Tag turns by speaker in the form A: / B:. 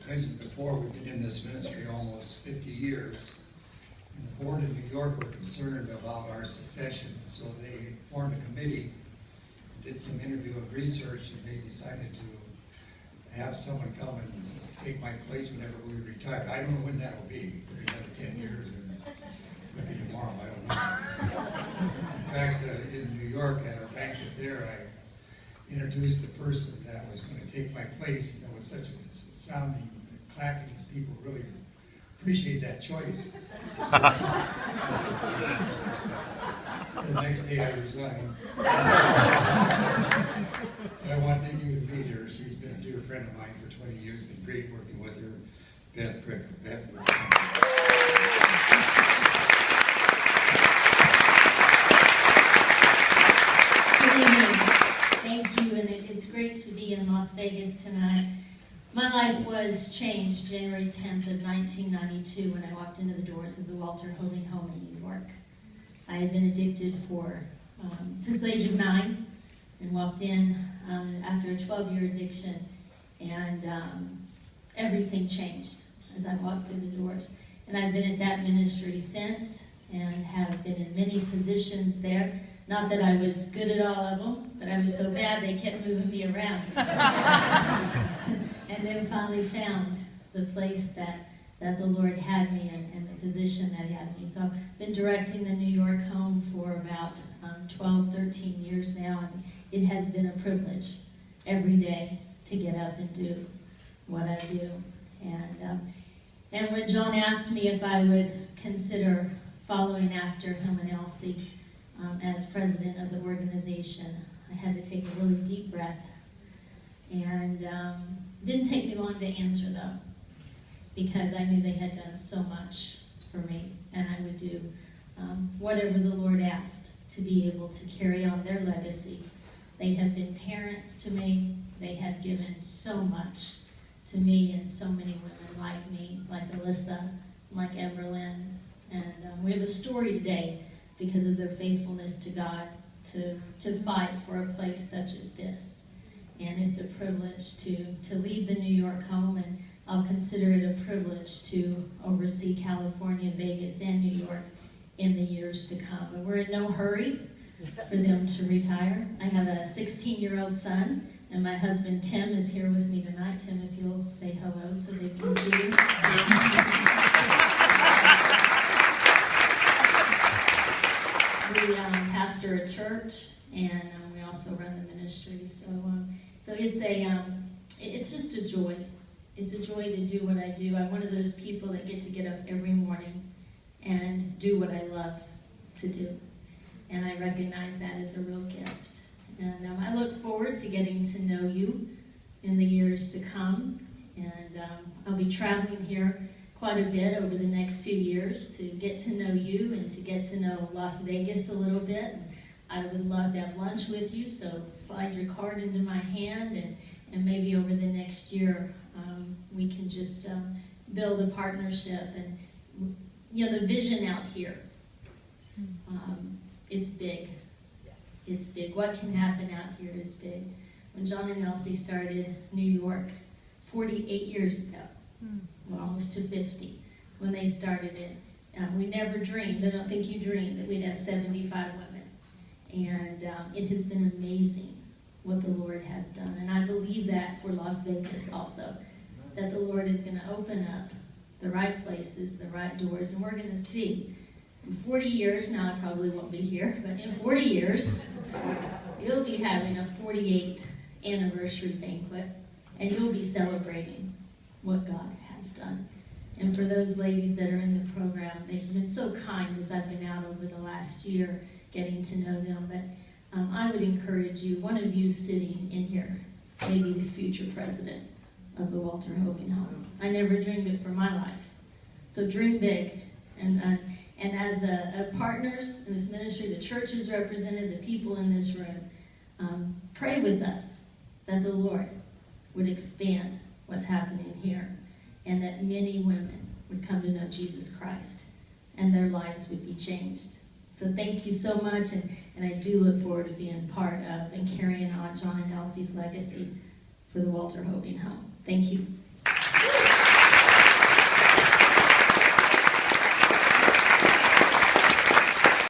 A: mentioned before, we've been in this ministry almost 50 years. And the board in New York were concerned about our succession, so they formed a committee, did some interview and research, and they decided to have someone come and take my place whenever we retire. I don't know when that will be. Could be another 10 years, or it could be tomorrow, I don't know. In fact, in New York, at our banquet there, I introduced the person that was going to take my place, and there was such a sounding clapping, and people really appreciate that choice. So the next day I resigned. But I wanted you to meet her. She's been a dear friend of mine for 20 years. It's been great working with her. Beth, Beth.
B: Good evening. Thank you, and it's great to be in Las Vegas tonight. My life was changed January 10th of 1992 when I walked into the doors of the Walter Holding Home in New York. I had been addicted since the age of 9 and walked in after a 12-year addiction, and everything changed as I walked through the doors. And I've been at that ministry since and have been in many positions there. Not that I was good at all of them, but I was so bad they kept moving me around. And then finally found the place that the Lord had me in and the position that He had me. So I've been directing the New York home for about 12, 13 years now, and it has been a privilege every day to get up and do what I do. And when John asked me if I would consider following after him and Elsie as president of the organization, I had to take a really deep breath. And didn't take me long to answer though, because I knew they had done so much for me, and I would do whatever the Lord asked to be able to carry on their legacy. They have been parents to me. They have given so much to me and so many women like me, like Alyssa, like Everlyn. And we have a story today because of their faithfulness to God to fight for a place such as this. And it's a privilege to lead the New York home, and I'll consider it a privilege to oversee California, Vegas, and New York in the years to come. But we're in no hurry for them to retire. I have a 16-year-old son, and my husband Tim is here with me tonight. Tim, if you'll say hello so they can see you. We pastor a church, and we also run the ministry. So it's just a joy. It's a joy to do what I do. I'm one of those people that get up every morning and do what I love to do. And I recognize that as a real gift. And I look forward to getting to know you in the years to come. And I'll be traveling here quite a bit over the next few years to get to know you and to get to know Las Vegas a little bit. And I would love to have lunch with you, so slide your card into my hand, and maybe over the next year we can just build a partnership. And the vision out here, it's big. It's big. What can happen out here is big. When John and Elsie started New York 48 years ago, well, almost to 50, when they started it, we never dreamed, I don't think you dreamed, that we'd have 75 women. And it has been amazing what the Lord has done. And I believe that for Las Vegas also, that the Lord is going to open up the right places, the right doors, and we're going to see in 40 years, now I probably won't be here, but in 40 years, you'll be having a 48th anniversary banquet, and you'll be celebrating what God has done. And for those ladies that are in the program, they've been so kind as I've been out over the last year getting to know them. But I would encourage you, one of you sitting in here, maybe the future president of the Walter Hogan Home. I never dreamed it for my life. So dream big. And as a partners in this ministry, the church is represented, the people in this room, pray with us that the Lord would expand what's happening here, and that many women would come to know Jesus Christ, and their lives would be changed. So thank you so much, and I do look forward to being part of and carrying on John and Elsie's legacy for the Walter Hogan Home. Thank you.